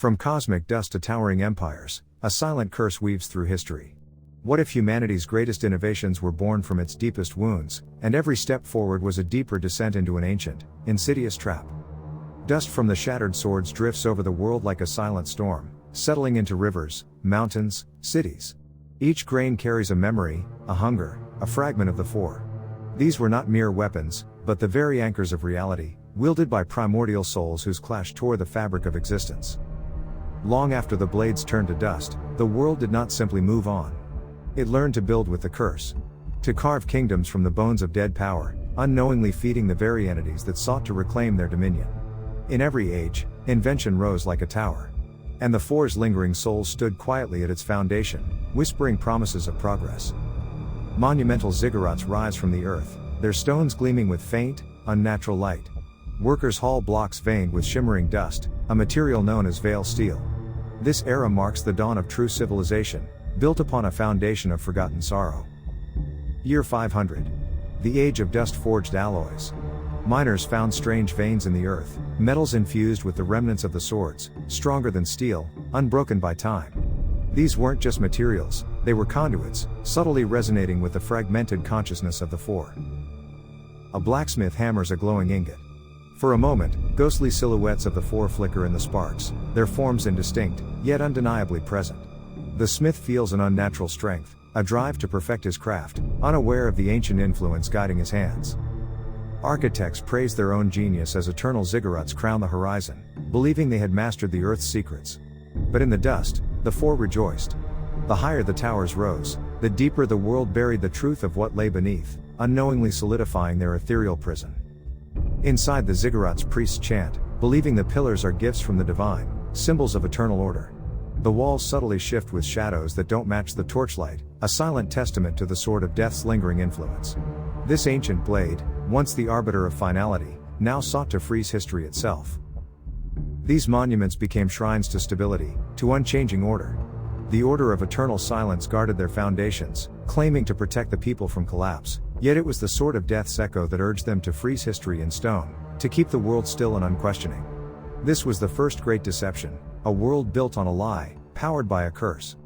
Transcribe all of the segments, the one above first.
From cosmic dust to towering empires, a silent curse weaves through history. What if humanity's greatest innovations were born from its deepest wounds, and every step forward was a deeper descent into an ancient, insidious trap? Dust from the shattered swords drifts over the world like a silent storm, settling into rivers, mountains, cities. Each grain carries a memory, a hunger, a fragment of the four. These were not mere weapons, but the very anchors of reality, wielded by primordial souls whose clash tore the fabric of existence. Long after the blades turned to dust, the world did not simply move on. It learned to build with the curse. To carve kingdoms from the bones of dead power, unknowingly feeding the very entities that sought to reclaim their dominion. In every age, invention rose like a tower. And the four's lingering souls stood quietly at its foundation, whispering promises of progress. Monumental ziggurats rise from the earth, their stones gleaming with faint, unnatural light. Workers' hall blocks veined with shimmering dust, a material known as veil steel. This era marks the dawn of true civilization, built upon a foundation of forgotten sorrow. Year 500. The age of dust-forged alloys. Miners found strange veins in the earth, metals infused with the remnants of the swords, stronger than steel, unbroken by time. These weren't just materials, they were conduits, subtly resonating with the fragmented consciousness of the four. A blacksmith hammers a glowing ingot. For a moment, ghostly silhouettes of the four flicker in the sparks, their forms indistinct, yet undeniably present. The smith feels an unnatural strength, a drive to perfect his craft, unaware of the ancient influence guiding his hands. Architects praise their own genius as eternal ziggurats crown the horizon, believing they had mastered the earth's secrets. But in the dust, the four rejoiced. The higher the towers rose, the deeper the world buried the truth of what lay beneath, unknowingly solidifying their ethereal prison. Inside the ziggurats, priests chant, believing the pillars are gifts from the divine, symbols of eternal order. The walls subtly shift with shadows that don't match the torchlight, a silent testament to the sword of death's lingering influence. This ancient blade, once the arbiter of finality, now sought to freeze history itself. These monuments became shrines to stability, to unchanging order. The order of eternal silence guarded their foundations, claiming to protect the people from collapse, yet it was the sword of death's echo that urged them to freeze history in stone, to keep the world still and unquestioning. This was the first great deception, a world built on a lie, powered by a curse.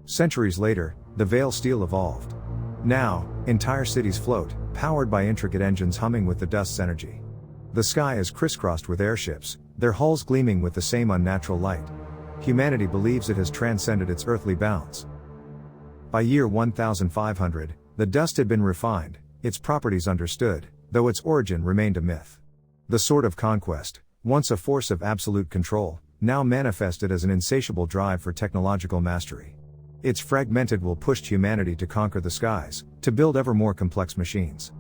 Centuries later, the veil steel evolved. Now, entire cities float, powered by intricate engines humming with the dust's energy. The sky is crisscrossed with airships, their hulls gleaming with the same unnatural light. Humanity believes it has transcended its earthly bounds. By year 1500, the dust had been refined, its properties understood, though its origin remained a myth. The sword of conquest, once a force of absolute control, now manifested as an insatiable drive for technological mastery. Its fragmented will pushed humanity to conquer the skies, to build ever more complex machines.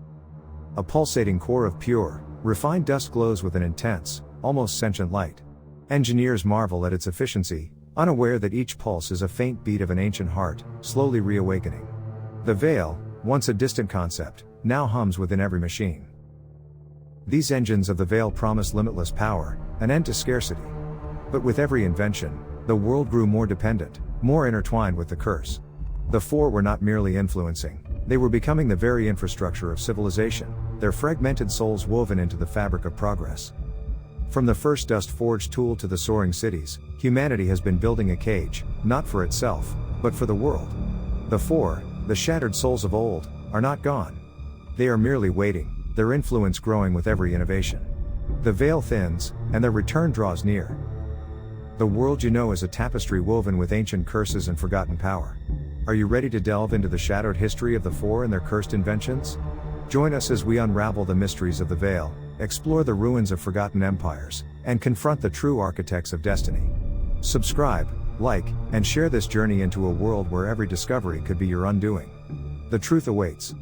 A pulsating core of pure, refined dust glows with an intense, almost sentient light. Engineers marvel at its efficiency, unaware that each pulse is a faint beat of an ancient heart, slowly reawakening. The veil, once a distant concept, now hums within every machine. These engines of the veil promise limitless power, an end to scarcity. But with every invention, the world grew more dependent, more intertwined with the curse. The four were not merely influencing, they were becoming the very infrastructure of civilization, their fragmented souls woven into the fabric of progress. From the first dust-forged tool to the soaring cities, humanity has been building a cage, not for itself, but for the world. The four, the shattered souls of old, are not gone. They are merely waiting, their influence growing with every innovation. The veil thins, and their return draws near. The world you know is a tapestry woven with ancient curses and forgotten power. Are you ready to delve into the shadowed history of the four and their cursed inventions? Join us as we unravel the mysteries of the veil, explore the ruins of forgotten empires, and confront the true architects of destiny. Subscribe, like, and share this journey into a world where every discovery could be your undoing. The truth awaits.